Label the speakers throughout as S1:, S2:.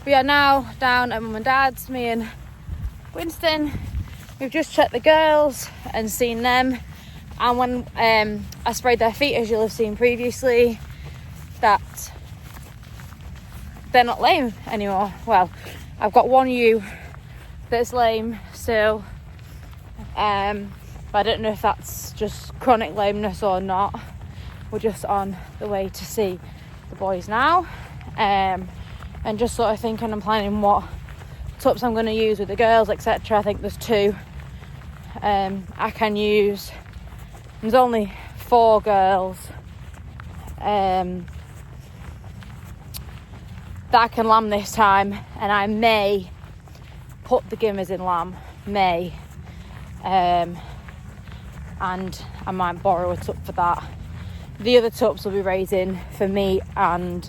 S1: We are now down at mum and dad's, me and Winston. We've just checked the girls and seen them, and when I sprayed their feet, as you'll have seen previously, that they're not lame anymore. Well, I've got one ewe that's lame still, but I don't know if that's just chronic lameness or not. We're just on the way to see the boys now, and just sort of thinking and planning what tups I'm going to use with the girls, etc. I think there's 2 I can use. There's only 4 girls that I can lamb this time, and I may put the gimmers in lamb, and I might borrow a tup for that. The other tups will be raising for me, and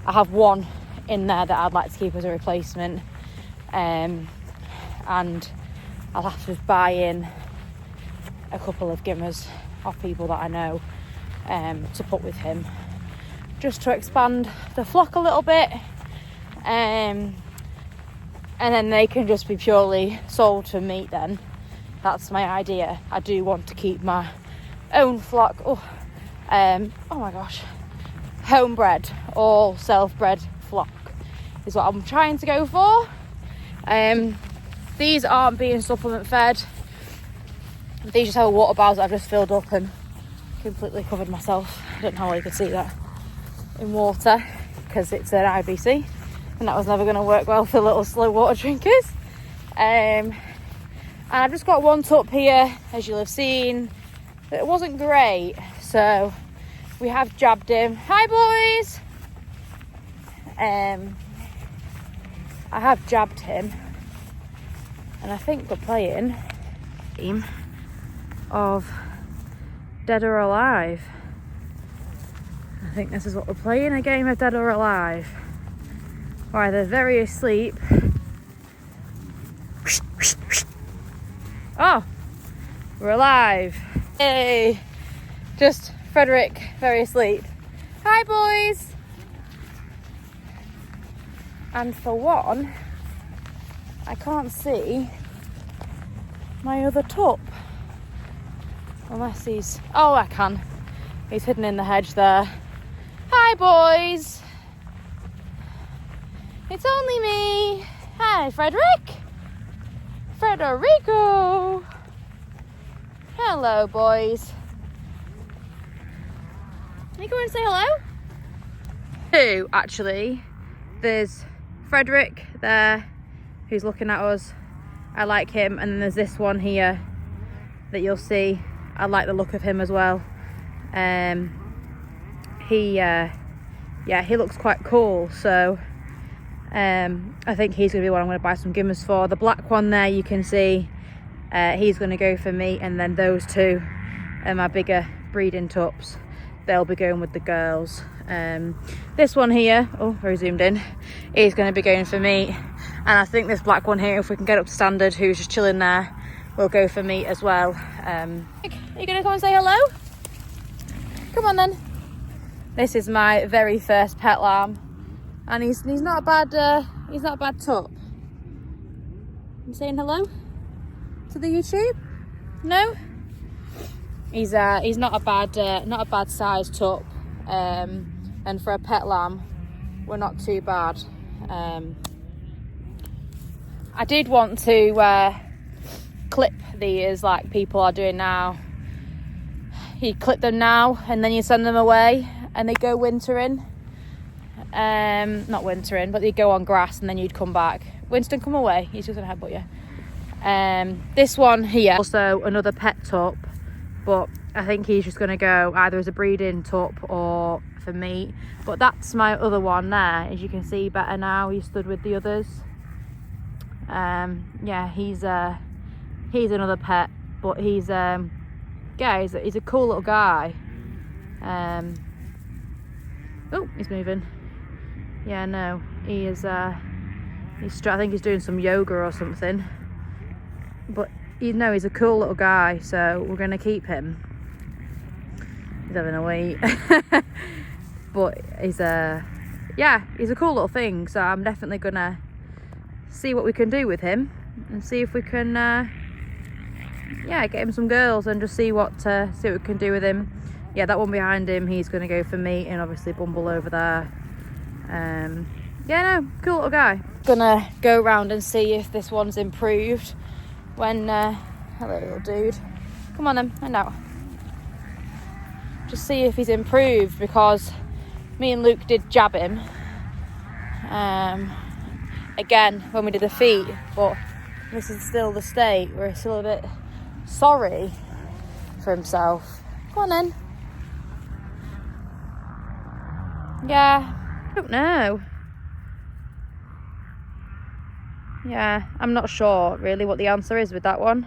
S1: I have one in there that I'd like to keep as a replacement, and I'll have to buy in a couple of gimmers off people that I know to put with him, just to expand the flock a little bit, and then they can just be purely sold for meat then. That's my idea. I do want to keep my own flock, oh my gosh, homebred, all self-bred flock is what I'm trying to go for. These aren't being supplement fed. These just have a water bowls that I've just filled up and completely covered myself. I don't know how you could see that in water, because it's an IBC, and that was never going to work well for little slow water drinkers. And I've just got one tup here, as you'll have seen, but it wasn't great, so we have jabbed him. Hi boys! I have jabbed him, and I think we're playing a game of Dead or Alive. I think this is what we're playing, a game of Dead or Alive, where they're very asleep. Oh, we're alive. Hey, just Frederick very asleep. Hi boys. And for one, I can't see my other tup, unless he's, oh I can, he's hidden in the hedge there. Hi boys, it's only me. Hi Frederick. Frederico. Hello boys. Can you go and say hello? Two actually. There's Frederick there who's looking at us. I like him, and then there's this one here that you'll see. I like the look of him as well. He looks quite cool, so I think he's gonna be what I'm gonna buy some gimmers for. The black one there you can see, he's gonna go for me, and then those 2 are my bigger breeding tups. They'll be going with the girls. This one here, oh very zoomed in, is going to be going for meat, and I think this black one here, if we can get up to standard, who's just chilling there, will go for meat as well. Are you going to come and say hello? Come on then. This is my very first pet lamb, and he's not a bad tup. You saying hello to the YouTube? No. He's not a bad size tup, and for a pet lamb, we're not too bad. I did want to clip these like people are doing now. You clip them now, and then you send them away, and they go wintering. Not wintering, but they go on grass, and then you'd come back. Winston, come away. He's just gonna headbutt you. This one here, also another pet tup. But I think he's just going to go either as a breeding tup or for meat. But that's my other one there, as you can see better now. He stood with the others. Yeah, he's another pet, but he's a cool little guy. Oh, he's moving. Yeah, no, he is. I think he's doing some yoga or something. But he's a cool little guy, so we're gonna keep him. He's having a wait. But yeah, he's a cool little thing, so I'm definitely gonna see what we can do with him and see if we can yeah, get him some girls and just see what we can do with him. Yeah, that one behind him, he's gonna go for meat, and obviously Bumble over there. Yeah, no, cool little guy. Gonna go around and see if this one's improved when hello little dude, come on then, find out. Just see if he's improved, because me and Luke did jab him again when we did the feet, but this is still the state where he's still a bit sorry for himself. Come on then. Yeah, I don't know. Yeah, I'm not sure really what the answer is with that one.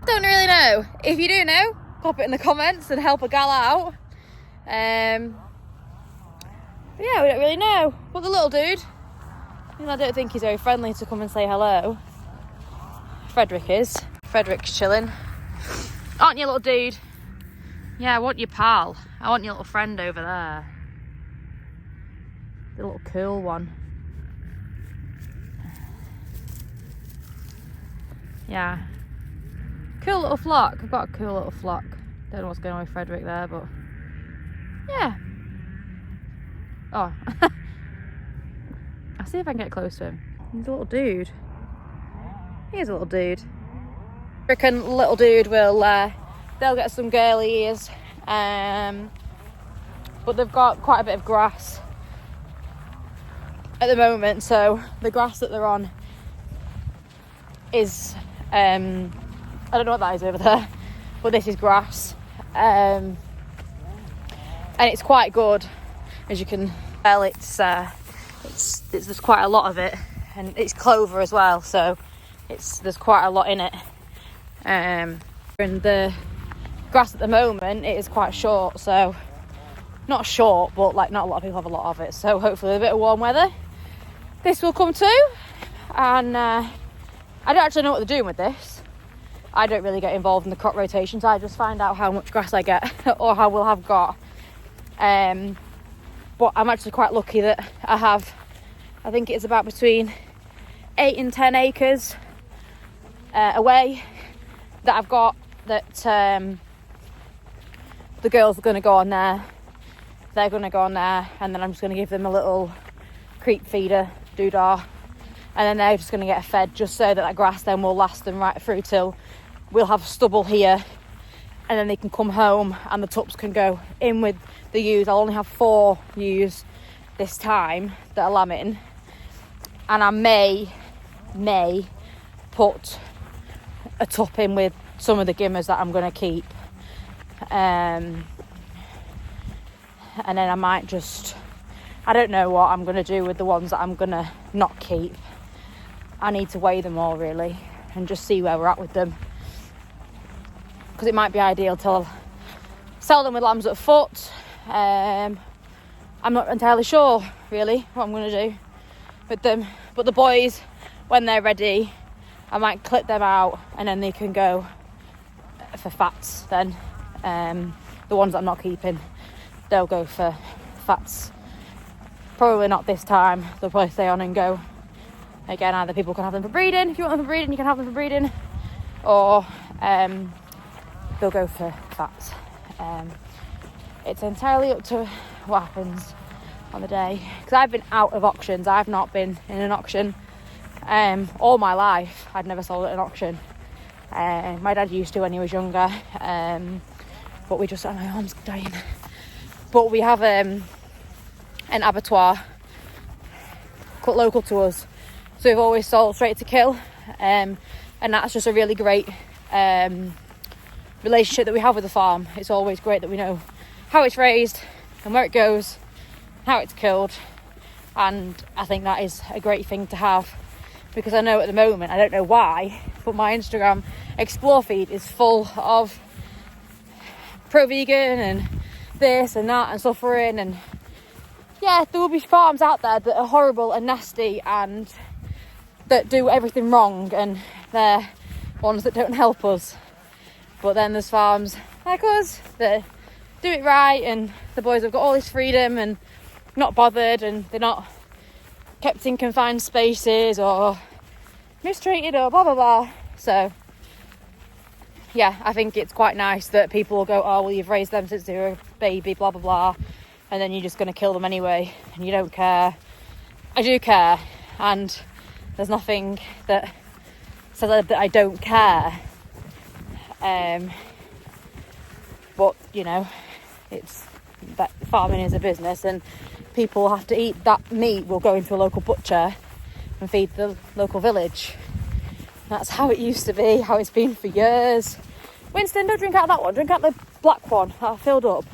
S1: Don't really know. If you do know, pop it in the comments and help a gal out. But yeah, we don't really know. But the little dude, I don't think he's very friendly to come and say hello. Frederick is. Frederick's chilling. Aren't you, little dude? Yeah, I want your pal. I want your little friend over there. The little cool one. Yeah. Cool little flock. I've got a cool little flock. Don't know what's going on with Frederick there, but yeah. Oh. I'll see if I can get close to him. He's a little dude. He is a little dude. I reckon little dude will, they'll get some girly ears. But they've got quite a bit of grass at the moment, so the grass that they're on is, I don't know what that is over there, but this is grass. And it's quite good, as you can tell. There's quite a lot of it, and it's clover as well, so there's quite a lot in it. And the grass at the moment, it is quite short, so not short, but like not a lot of people have a lot of it, so hopefully with a bit of warm weather this will come too. And I don't actually know what they're doing with this. I don't really get involved in the crop rotations. I just find out how much grass I get or how we'll have got. But I'm actually quite lucky that I think it's about between 8 and 10 acres away that I've got, that the girls are going to go on there. They're going to go on there, and then I'm just going to give them a little creep feeder doodah, and then they're just going to get fed, just so that grass then will last them right through till we'll have stubble here, and then they can come home and the tups can go in with the ewes. I'll only have 4 ewes this time that are lambing, and I may put a tup in with some of the gimmers that I'm going to keep, and then I might just, I don't know what I'm going to do with the ones that I'm going to not keep. I need to weigh them all really and just see where we're at with them, because it might be ideal to sell them with lambs at a foot. I'm not entirely sure really what I'm going to do with them, but the boys, when they're ready, I might clip them out and then they can go for fats then. The ones that I'm not keeping, they'll go for fats. Probably not this time. They'll probably stay on and go. Again, either people can have them for breeding. If you want them for breeding, you can have them for breeding, or they'll go for fats. It's entirely up to what happens on the day, because I've been out of auctions. I've not been in an auction all my life. I'd never sold at an auction. My dad used to when he was younger, but we just, oh, my arm's dying. But we have an abattoir local to us, so we've always sold straight to kill, and that's just a really great relationship that we have with the farm. It's always great that we know how it's raised and where it goes, how it's killed, and I think that is a great thing to have, because I know at the moment, I don't know why, but my Instagram explore feed is full of pro-vegan and this and that and suffering, and yeah, there will be farms out there that are horrible and nasty and that do everything wrong, and they're ones that don't help us. But then there's farms like us that do it right, and the boys have got all this freedom and not bothered, and they're not kept in confined spaces or mistreated or blah blah blah. So yeah, I think it's quite nice that people will go, oh well, you've raised them since they were a baby, blah blah blah, and then you're just going to kill them anyway and you don't care. I do care, and there's nothing that says that I don't care, but you know, it's that farming is a business and people have to eat. That meat will go into a local butcher and feed the local village. That's how it used to be, how it's been for years. Winston, don't drink out of that one, drink out the black one that I filled up.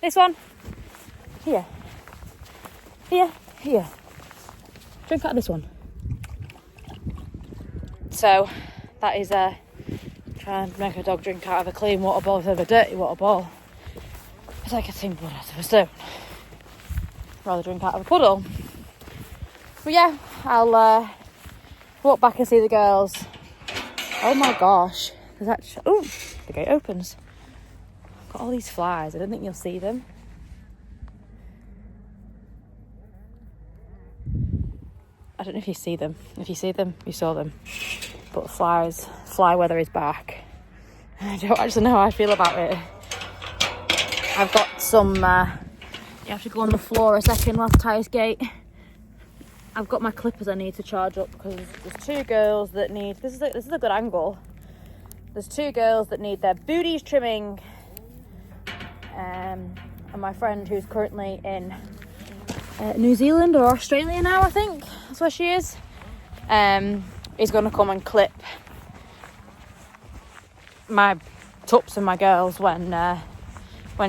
S1: This one, here, drink out of this one. So that is trying to make a dog drink out of a clean water bowl instead of a dirty water bowl. It's like a tin blood out of a stone. Rather drink out of a puddle. But yeah, I'll walk back and see the girls. Oh my gosh, there's actually, oh, the gate opens. Got all these flies, I don't think you'll see them. I don't know if you see them. If you see them, you saw them. But fly weather is back. I don't actually know how I feel about it. I've got some, you have to go on the floor a second while the tyres gate. I've got my clippers I need to charge up because there's two girls that need, this is a good angle. There's two girls that need their booties trimming. And my friend who's currently in New Zealand or Australia now, I think that's where she is, is going to come and clip my tups and my girls when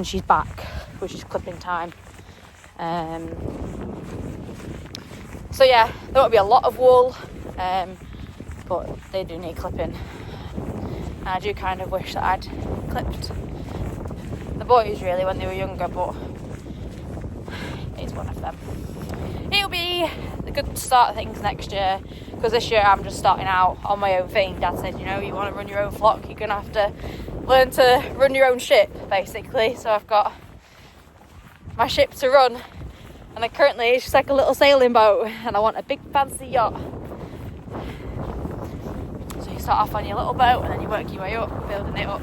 S1: she's back, which is clipping time. So yeah, there won't be a lot of wool, but they do need clipping. And I do kind of wish that I'd clipped the boys really when they were younger, but it's one of them. It'll be a good start of things next year, because this year I'm just starting out on my own thing. Dad said, you know, you want to run your own flock, you're going to have to learn to run your own ship, basically. So I've got my ship to run, and currently it's just like a little sailing boat, and I want a big fancy yacht. So you start off on your little boat and then you work your way up, building it up,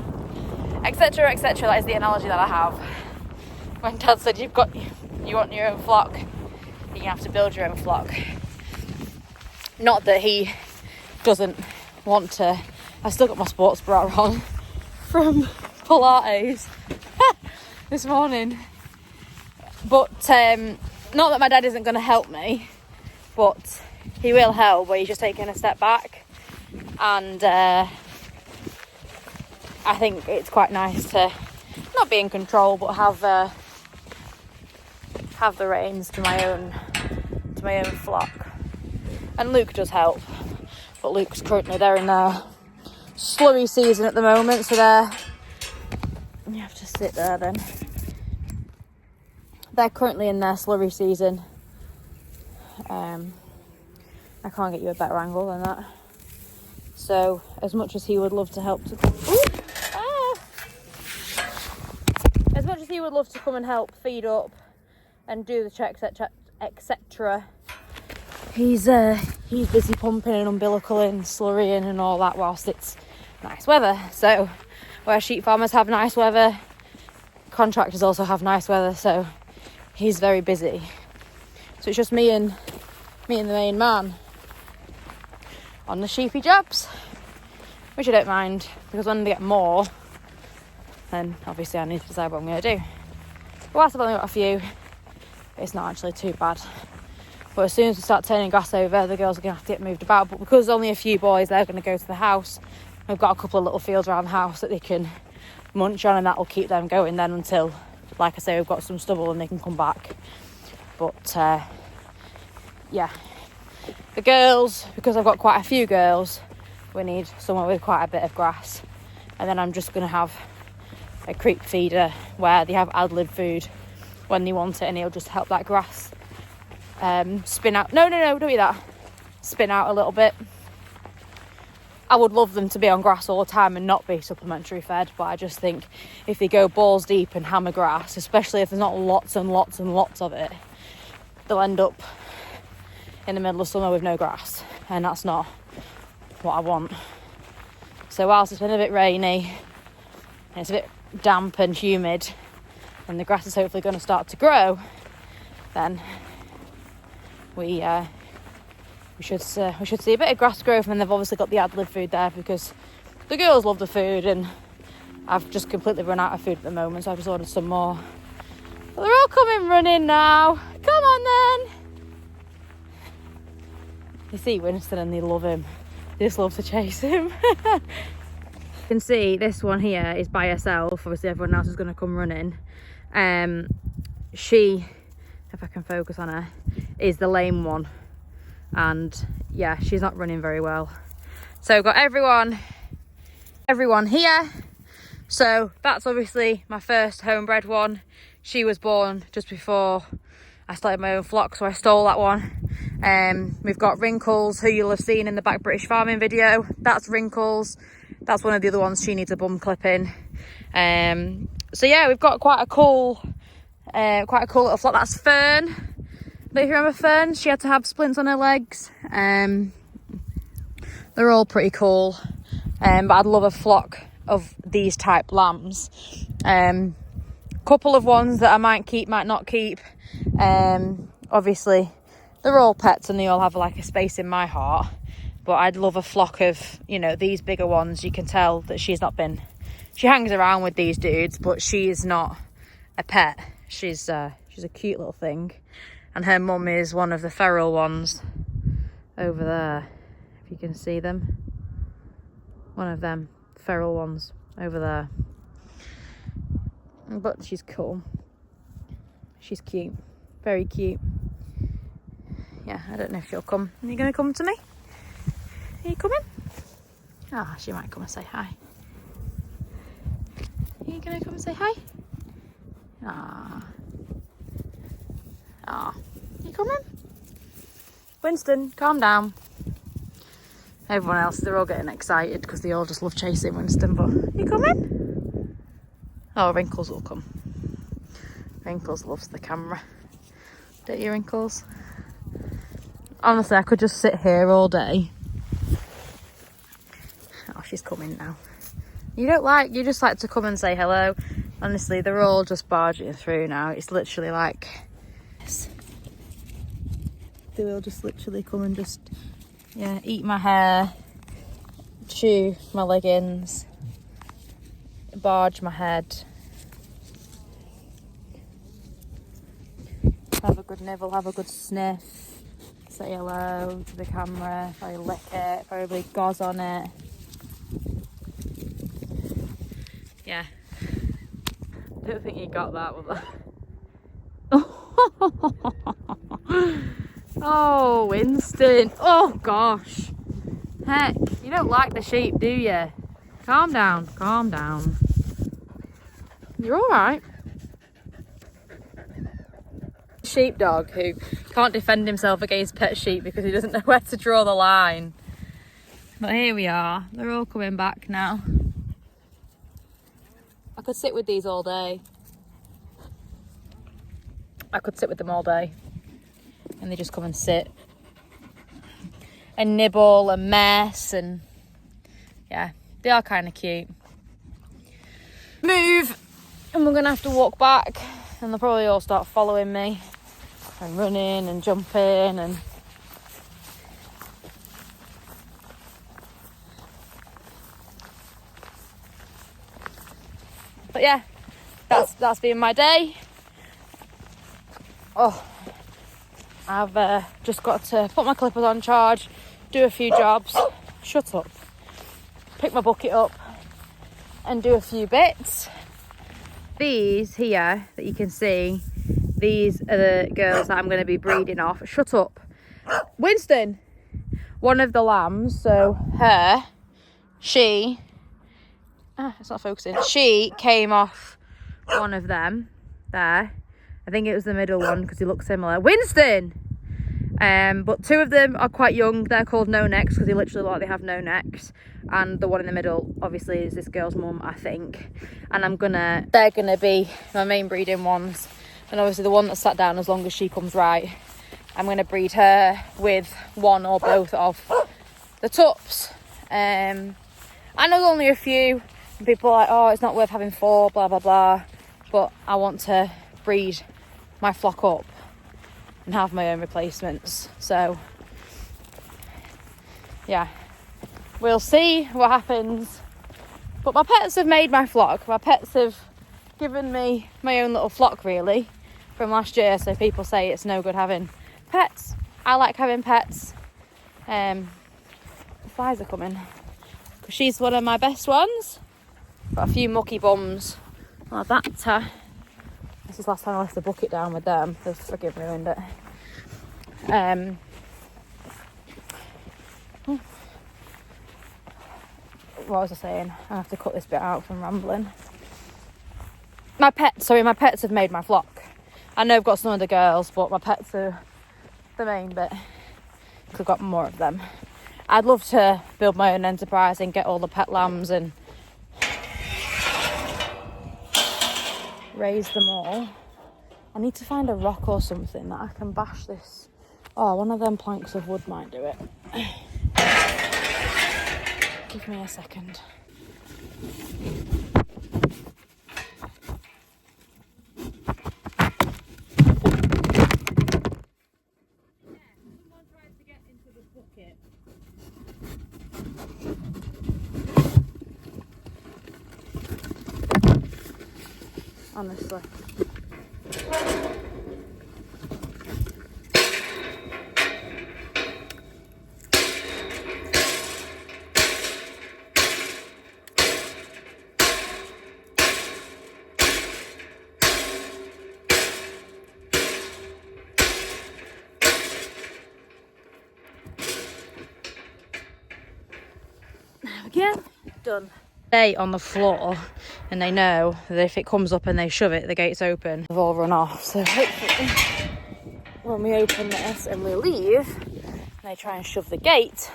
S1: etc, etc. That is the analogy that I have. When Dad said you want your own flock, you're gonna have to build your own flock. Not that he doesn't want to. I still got my sports bra on from Pilates this morning, but not that my dad isn't going to help me, but he will help, where he's just taking a step back. And I think it's quite nice to not be in control, but have the reins to my own flock. And Luke does help, but Luke's currently, they're in their slurry season at the moment, so you have to sit there then. They're currently in their slurry season. I can't get you a better angle than that. So as much as he would love to help as much as he would love to come and help feed up and do the checks, etc., he's busy pumping and umbilicaling, slurrying and all that whilst it's nice weather. So where sheep farmers have nice weather, contractors also have nice weather, so he's very busy. So it's just me and the main man on the sheepy jobs, which I don't mind, because when they get more, then obviously I need to decide what I'm going to do. But whilst I've only got a few, it's not actually too bad. But as soon as we start turning grass over, the girls are going to have to get moved about. But because there's only a few boys, they're going to go to the house. We've got a couple of little fields around the house that they can munch on, and that will keep them going then until, like I say, we've got some stubble and they can come back. But yeah, the girls, because I've got quite a few girls, we need somewhere with quite a bit of grass. And then I'm just going to have a creep feeder where they have ad-lib food when they want it, and it'll just help that grass spin out. No, don't eat that. Spin out a little bit. I would love them to be on grass all the time and not be supplementary fed, but I just think if they go balls deep and hammer grass, especially if there's not lots and lots and lots of it, they'll end up in the middle of summer with no grass, and that's not what I want. So whilst it's been a bit rainy and it's a bit damp and humid, and the grass is hopefully going to start to grow, then we should see a bit of grass growth. And they've obviously got the ad lib food there because the girls love the food, and I've just completely run out of food at the moment, so I've just ordered some more. But they're all coming running now. Come on then. You see Winston and they love him. They just love to chase him. You can see this one here is by herself. Obviously everyone else is going to come running. She, if I can focus on her, is the lame one, and yeah, she's not running very well. So I've got everyone here. So that's obviously my first homebred one. She was born just before I started my own flock, so I stole that one. We've got Wrinkles, who you'll have seen in the Back British Farming video. That's Wrinkles. That's one of the other ones. She needs a bum clipping. So yeah, we've got quite a cool little flock. That's Fern. Don't you remember Fern? She had to have splints on her legs. They're all pretty cool. But I'd love a flock of these type lambs. Couple of ones that I might keep, might not keep. Obviously they're all pets and they all have like a space in my heart, but I'd love a flock of, you know, these bigger ones. You can tell that she hangs around with these dudes, but she is not a pet. She's a cute little thing, and her mum is one of the feral ones over there, if you can see them. One of them feral ones over there. But she's cool. She's cute. Very cute. Yeah, I don't know if she'll come. Are you going to come to me? Are you coming? Ah, she might come and say hi. Are you going to come and say hi? Ah. Ah. You coming? Winston, calm down. Everyone else, they're all getting excited because they all just love chasing Winston, but you coming? Oh, Wrinkles will come. Wrinkles loves the camera. Don't you, Wrinkles? Honestly, I could just sit here all day. Oh, she's coming now. You just like to come and say hello. Honestly, they're all just barging through now. It's literally like this. They will just literally come and just, yeah, eat my hair, chew my leggings, barge my head. Have a good nibble, have a good sniff, say hello to the camera, probably lick it, probably gauze on it. Yeah. I don't think you got that with that. Oh, Winston. Oh, gosh. Heck, you don't like the sheep, do you? Calm down, calm down. You're all right. Sheepdog who can't defend himself against pet sheep because he doesn't know where to draw the line. But here we are. They're all coming back now. I could sit with these all day. I could sit with them all day. And they just come and sit and nibble and mess, and yeah, they are kind of cute. Move, and we're gonna have to walk back, and they'll probably all start following me and running and jumping and but yeah, that's been my day. Oh, I've just got to put my clippers on charge, do a few jobs, shut up, pick my bucket up and do a few bits. These here that you can see, these are the girls that I'm going to be breeding off. Shut up. Winston, one of the lambs, so her, it's not focusing. She came off one of them there. I think it was the middle one because he looks similar. Winston! But two of them are quite young. They're called no necks because they literally look like they have no necks. And the one in the middle obviously is this girl's mum, I think. And they're gonna be my main breeding ones. And obviously the one that's sat down, as long as she comes right, I'm gonna breed her with one or both of the tups. I know only a few, and people are like, oh, it's not worth having 4, blah blah blah, but I want to breed my flock up and have my own replacements. So yeah, we'll see what happens. But my pets have made my flock. My pets have given me my own little flock, really, from last year. So people say it's no good having pets. I like having pets. The flies are coming because she's one of my best ones. Got a few mucky bums like that. This is the last time I left the bucket down with them. They've friggin' ruined it. What was I saying? I have to cut this bit out from rambling. My pets have made my flock. I know I've got some other girls, but my pets are the main bit because I've got more of them. I'd love to build my own enterprise and get all the pet lambs and raise them all. I need to find a rock or something that I can bash this. Oh, one of them planks of wood might do it. Give me a second. Someone tried to get into the bucket. Honestly. Again, done. Stay on the floor, and they know that if it comes up and they shove it, the gate's open. They've all run off, so hopefully when we open this and we leave and they try and shove the gate,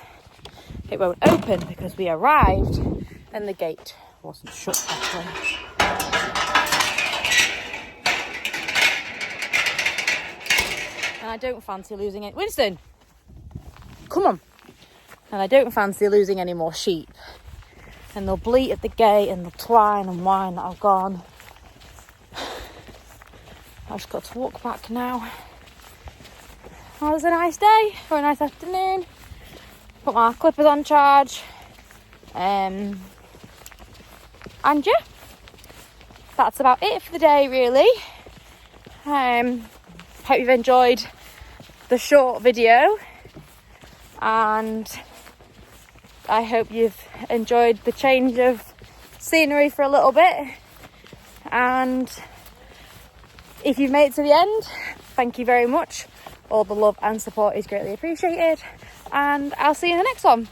S1: it won't open because we arrived and the gate wasn't shut properly. And I don't fancy losing it. Winston, come on. And I don't fancy losing any more sheep. And they'll bleat at the gate and they'll twine and whine that I've gone. I've just got to walk back now. Oh, it was a nice day or a nice afternoon. Put my clippers on charge. And yeah, that's about it for the day, really. Hope you've enjoyed the short video. And I hope you've enjoyed the change of scenery for a little bit. And if you've made it to the end, thank you very much. All the love and support is greatly appreciated. And I'll see you in the next one.